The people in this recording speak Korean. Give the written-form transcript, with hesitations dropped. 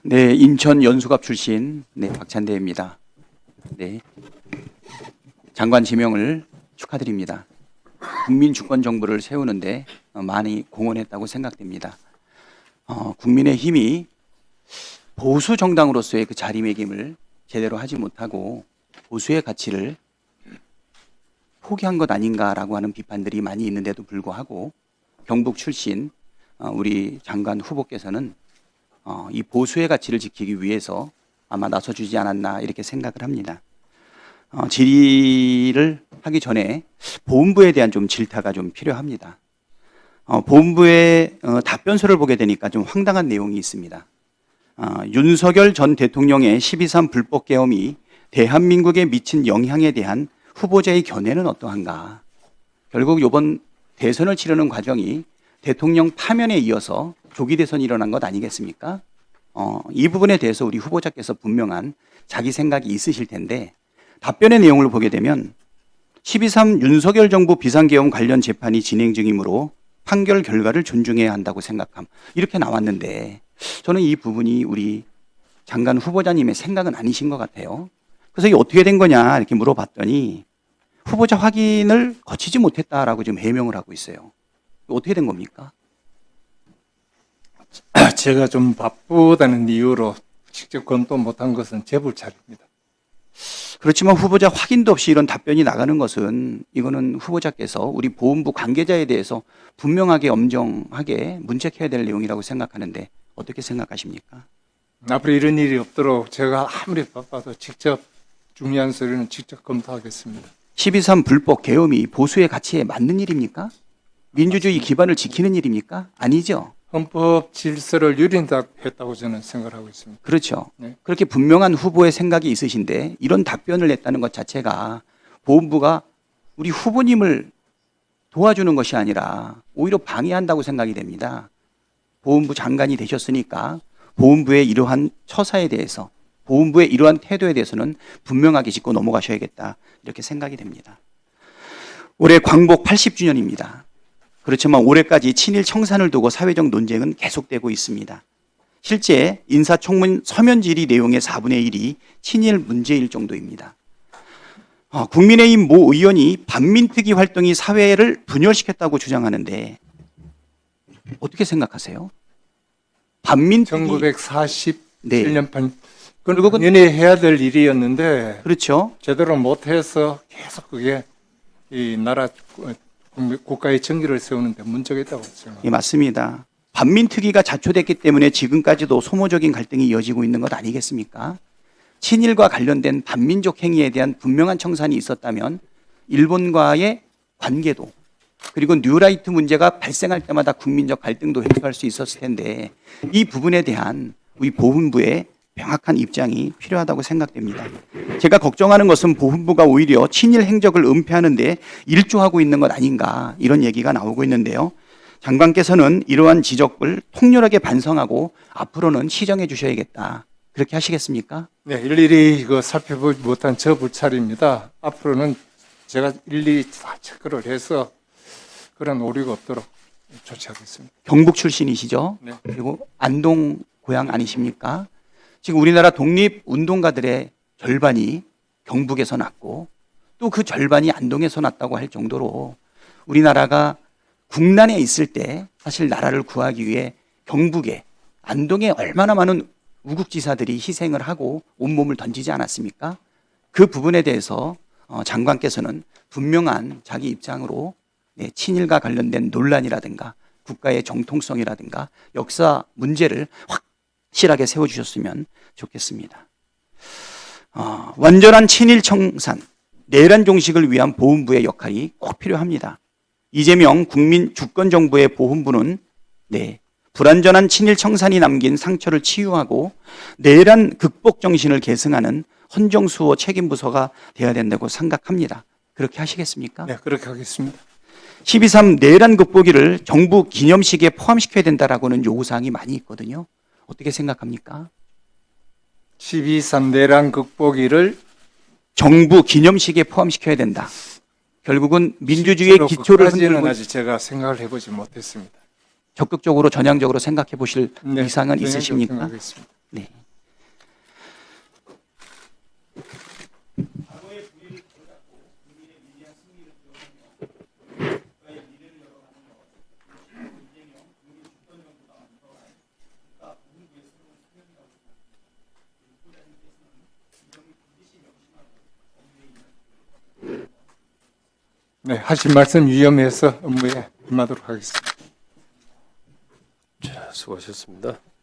네, 인천 연수갑 출신 박찬대입니다. 네, 장관 지명을 축하드립니다. 국민 주권 정부를 세우는데 많이 공헌했다고 생각됩니다. 국민의힘이 보수 정당으로서의 그 자리매김을 제대로 하지 못하고 보수의 가치를 포기한 것 아닌가라고 하는 비판들이 많이 있는데도 불구하고 경북 출신 우리 장관 후보께서는 이 보수의 가치를 지키기 위해서 아마 나서주지 않았나 이렇게 생각을 합니다. 질의를 하기 전에 보훈부에 대한 좀 질타가 좀 필요합니다. 보훈부의 답변서를 보게 되니까 좀 황당한 내용이 있습니다. 윤석열 전 대통령의 12.3 불법 계엄이 대한민국에 미친 영향에 대한 후보자의 견해는 어떠한가? 결국 이번 대선을 치르는 과정이 대통령 파면에 이어서 조기 대선이 일어난 것 아니겠습니까? 이 부분에 대해서 우리 후보자께서 분명한 자기 생각이 있으실 텐데 답변의 내용을 보게 되면 12.3 윤석열 정부 비상계엄 관련 재판이 진행 중이므로 판결 결과를 존중해야 한다고 생각함. 이렇게 나왔는데 저는 이 부분이 우리 장관 후보자님의 생각은 아니신 것 같아요. 그래서 이게 어떻게 된 거냐 이렇게 물어봤더니 후보자 확인을 거치지 못했다라고 지금 해명을 하고 있어요. 어떻게 된 겁니까? 제가 좀 바쁘다는 이유로 직접 검토 못한 것은 제 불찰입니다. 그렇지만 후보자 확인도 없이 이런 답변이 나가는 것은 이거는 후보자께서 우리 보훈부 관계자에 대해서 분명하게 엄정하게 문책해야 될 내용이라고 생각하는데 어떻게 생각하십니까? 앞으로 이런 일이 없도록 제가 아무리 바빠도 직접 중요한 서류는 직접 검토하겠습니다. 12.3 불법 계엄이 보수의 가치에 맞는 일입니까? 민주주의 기반을 지키는 일입니까? 아니죠. 헌법 질서를 유린했다고 저는 생각하고 있습니다. 그렇죠. 네. 그렇게 분명한 후보의 생각이 있으신데 이런 답변을 냈다는 것 자체가 보훈부가 우리 후보님을 도와주는 것이 아니라 오히려 방해한다고 생각이 됩니다. 보훈부 장관이 되셨으니까 보훈부의 이러한 처사에 대해서 보훈부의 이러한 태도에 대해서는 분명하게 짚고 넘어가셔야겠다 이렇게 생각이 됩니다. 올해 광복 80주년입니다. 그렇지만 올해까지 친일 청산을 두고 사회적 논쟁은 계속되고 있습니다. 실제 인사청문 서면 질의 내용의 4분의 1이 친일 문제일 정도입니다. 국민의힘 모 의원이 반민특위 활동이 사회를 분열시켰다고 주장하는데 어떻게 생각하세요? 반민특위 1947년 그건 당연히 해야 될 일이었는데 그렇죠. 제대로 못해서 계속 그게 이 나라 국가의 정기를 세우는 데 문제가 있다고 생각합니다. 예, 맞습니다. 반민특위가 자초됐기 때문에 지금까지도 소모적인 갈등이 이어지고 있는 것 아니겠습니까? 친일과 관련된 반민족 행위에 대한 분명한 청산이 있었다면 일본과의 관계도 그리고 뉴라이트 문제가 발생할 때마다 국민적 갈등도 해소할 수 있었을 텐데 이 부분에 대한 우리 보훈부의 명확한 입장이 필요하다고 생각됩니다. 제가 걱정하는 것은 보훈부가 오히려 친일 행적을 은폐하는 데 일조하고 있는 것 아닌가 이런 얘기가 나오고 있는데요. 장관께서는 이러한 지적을 통렬하게 반성하고 앞으로는 시정해 주셔야겠다. 그렇게 하시겠습니까? 네, 일일이 살펴보지 못한 저 불찰입니다. 앞으로는 제가 일일이 다 체크를 해서 그런 오류가 없도록 조치하겠습니다. 경북 출신이시죠? 네. 그리고 안동 고향 아니십니까? 지금 우리나라 독립운동가들의 절반이 경북에서 났고 또 그 절반이 안동에서 났다고 할 정도로 우리나라가 국난에 있을 때 사실 나라를 구하기 위해 경북에 안동에 얼마나 많은 우국지사들이 희생을 하고 온몸을 던지지 않았습니까? 그 부분에 대해서 장관께서는 분명한 자기 입장으로 친일과 관련된 논란이라든가 국가의 정통성이라든가 역사 문제를 확실하게 세워주셨으면 좋겠습니다. 완전한 친일 청산, 내란 종식을 위한 보훈부의 역할이 꼭 필요합니다. 이재명 국민 주권정부의 보훈부는 불완전한 친일 청산이 남긴 상처를 치유하고 내란 극복 정신을 계승하는 헌정수호 책임부서가 되어야 된다고 생각합니다. 그렇게 하시겠습니까? 네, 그렇게 하겠습니다. 12.3 내란 극복일을 정부 기념식에 포함시켜야 된다라고는 요구사항이 많이 있거든요. 어떻게 생각합니까? 12.3 내란 극복일을 정부 기념식에 포함시켜야 된다. 결국은 민주주의의 기초를 흔들고 아직 제가 생각을 해보지 못했습니다. 적극적으로 전향적으로 생각해 보실 네, 의상은 있으십니까? 생각하겠습니다. 네. 네, 하신 말씀 위험해서 업무에 임하도록 하겠습니다. 자, 수고하셨습니다.